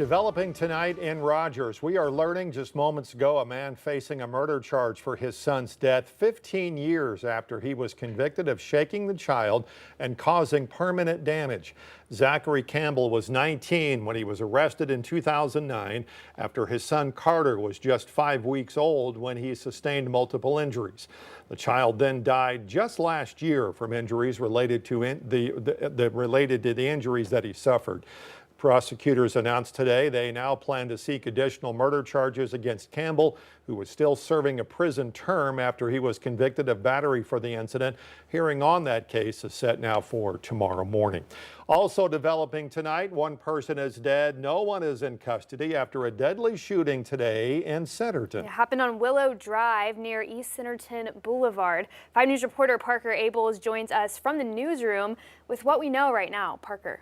Developing tonight in Rogers, we are learning just moments ago a man facing a murder charge for his son's death 15 years after he was convicted of shaking the child and causing permanent damage. Zachary Campbell was 19 when he was arrested in 2009 after his son Carter was just 5 weeks old when he sustained multiple injuries. The child then died just last year from injuries related to the injuries that he suffered. Prosecutors announced today they now plan to seek additional murder charges against Campbell, who was still serving a prison term after he was convicted of battery for the incident. Hearing on that case is set now for tomorrow morning. Also developing tonight, one person is dead. No one is in custody after a deadly shooting today in Centerton. It happened on Willow Drive near East Centerton Boulevard. 5 News reporter Parker Abels joins us from the newsroom with what we know right now. Parker.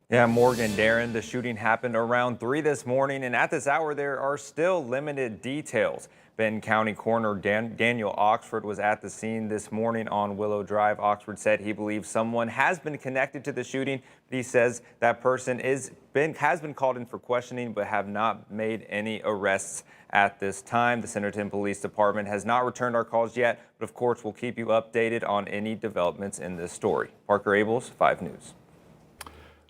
Yeah, Morgan, Darren, the shooting happened around 3 this morning, and at this hour there are still limited details. Benton County Coroner Daniel Oxford was at the scene this morning on Willow Drive. Oxford said he believes someone has been connected to the shooting, but he says that person has been called in for questioning but have not made any arrests at this time. The Centerton Police Department has not returned our calls yet, but of course we'll keep you updated on any developments in this story. Parker Abels, 5 News.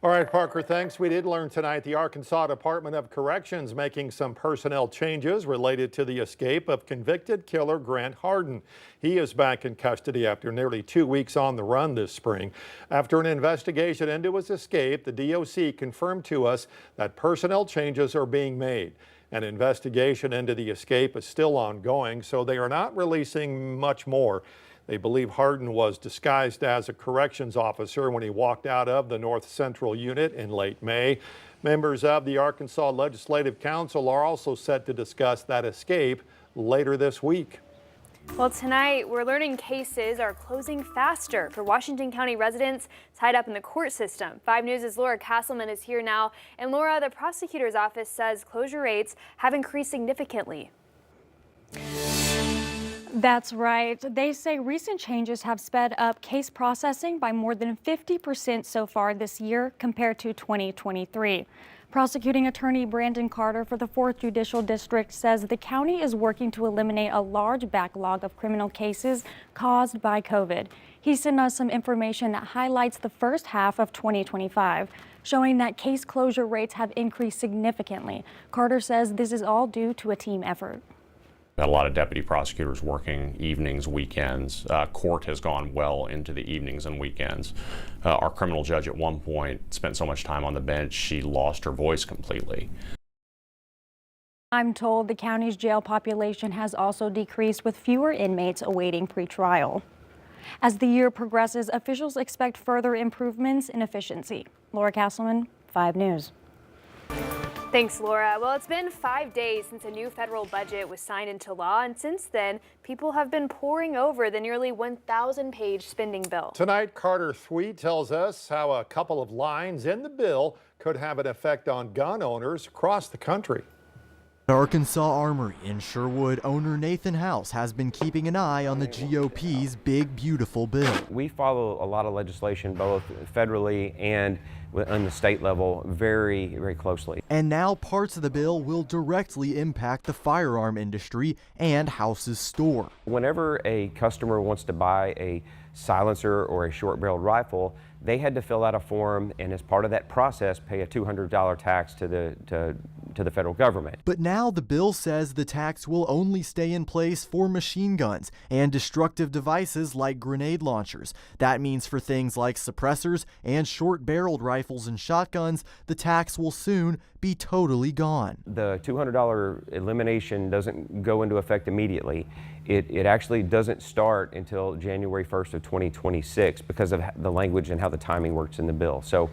All right, Parker, thanks. We did learn tonight the Arkansas Department of Corrections making some personnel changes related to the escape of convicted killer Grant Harden. He is back in custody after nearly 2 weeks on the run this spring. After an investigation into his escape, the DOC confirmed to us that personnel changes are being made. An investigation into the escape is still ongoing, so they are not releasing much more. They believe Harden was disguised as a corrections officer when he walked out of the North Central Unit in late May. Members of the Arkansas Legislative Council are also set to discuss that escape later this week. Well, tonight we're learning cases are closing faster for Washington County residents tied up in the court system. 5 News' Laura Castleman is here now. And Laura, the prosecutor's office says closure rates have increased significantly. That's right. They say recent changes have sped up case processing by more than 50% so far this year compared to 2023. Prosecuting attorney Brandon Carter for the 4th Judicial District says the county is working to eliminate a large backlog of criminal cases caused by COVID. He sent us some information that highlights the first half of 2025, showing that case closure rates have increased significantly. Carter says this is all due to a team effort. Got a lot of deputy prosecutors working evenings, weekends. Court has gone well into the evenings and weekends. Our criminal judge at one point spent so much time on the bench, she lost her voice completely. I'm told the county's jail population has also decreased with fewer inmates awaiting pretrial. As the year progresses, officials expect further improvements in efficiency. Laura Castleman, 5 News. Thanks, Laura. Well, it's been 5 days since a new federal budget was signed into law, and since then, people have been poring over the nearly 1,000-page spending bill. Tonight, Carter Thweet tells us how a couple of lines in the bill could have an effect on gun owners across the country. Arkansas Armory in Sherwood owner Nathan House has been keeping an eye on the GOP's big, beautiful bill. We follow a lot of legislation, both federally and on the state level, very, very closely. And now parts of the bill will directly impact the firearm industry and House's store. Whenever a customer wants to buy a silencer or a short-barreled rifle, they had to fill out a form and as part of that process pay a $200 tax to the federal government. But now the bill says the tax will only stay in place for machine guns and destructive devices like grenade launchers. That means for things like suppressors and short-barreled rifles and shotguns, the tax will soon be totally gone. The $200 elimination doesn't go into effect immediately. It actually doesn't start until January 1st of 2026 because of the language and how the timing works in the bill. So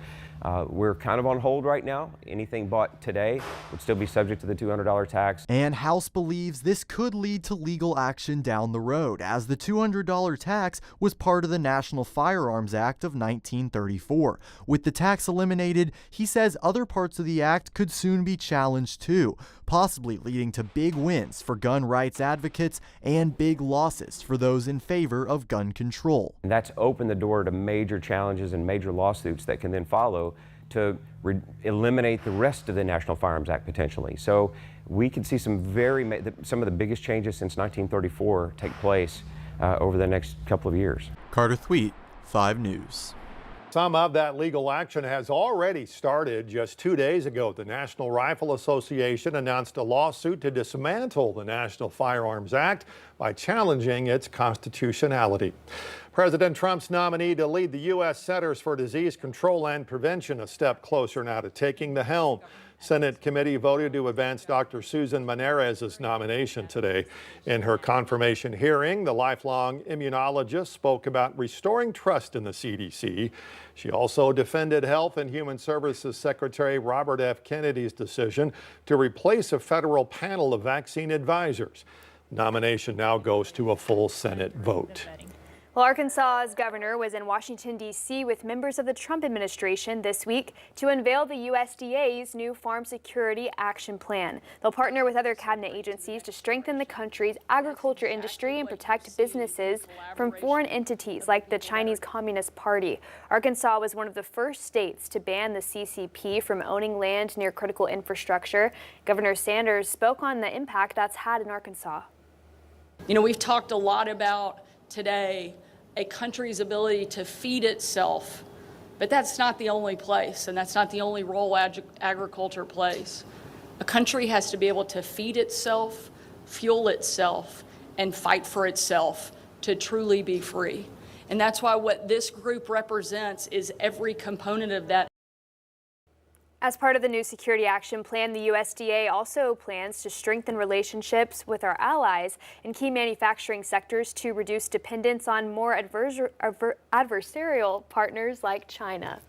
we're kind of on hold right now. Anything bought today would still be subject to the $200 tax. And House believes this could lead to legal action down the road, as the $200 tax was part of the National Firearms Act of 1934. With the tax eliminated, he says other parts of the act could soon be challenged too, possibly leading to big wins for gun rights advocates and big losses for those in favor of gun control. And that's opened the door to major challenges and major lawsuits that can then follow to eliminate the rest of the National Firearms Act potentially. So we could see some of the biggest changes since 1934 take place over the next couple of years. Carter Thweet, 5 News. Some of that legal action has already started. Just 2 days ago, the National Rifle Association announced a lawsuit to dismantle the National Firearms Act by challenging its constitutionality. President Trump's nominee to lead the U.S. Centers for Disease Control and Prevention a step closer now to taking the helm. Senate committee voted to advance Dr. Susan Menarez's nomination today. In her confirmation hearing, the lifelong immunologist spoke about restoring trust in the CDC. She also defended Health and Human Services Secretary Robert F. Kennedy's decision to replace a federal panel of vaccine advisors. Nomination now goes to a full Senate vote. Well, Arkansas's governor was in Washington, D.C. with members of the Trump administration this week to unveil the USDA's new Farm Security Action Plan. They'll partner with other cabinet agencies to strengthen the country's agriculture industry and protect businesses from foreign entities like the Chinese Communist Party. Arkansas was one of the first states to ban the CCP from owning land near critical infrastructure. Governor Sanders spoke on the impact that's had in Arkansas. You know, we've talked a lot about today a country's ability to feed itself, but that's not the only place, and that's not the only role agriculture plays. A country has to be able to feed itself, fuel itself, and fight for itself to truly be free. And that's why what this group represents is every component of that. As part of the new Security Action Plan, the USDA also plans to strengthen relationships with our allies in key manufacturing sectors to reduce dependence on more adversarial partners like China.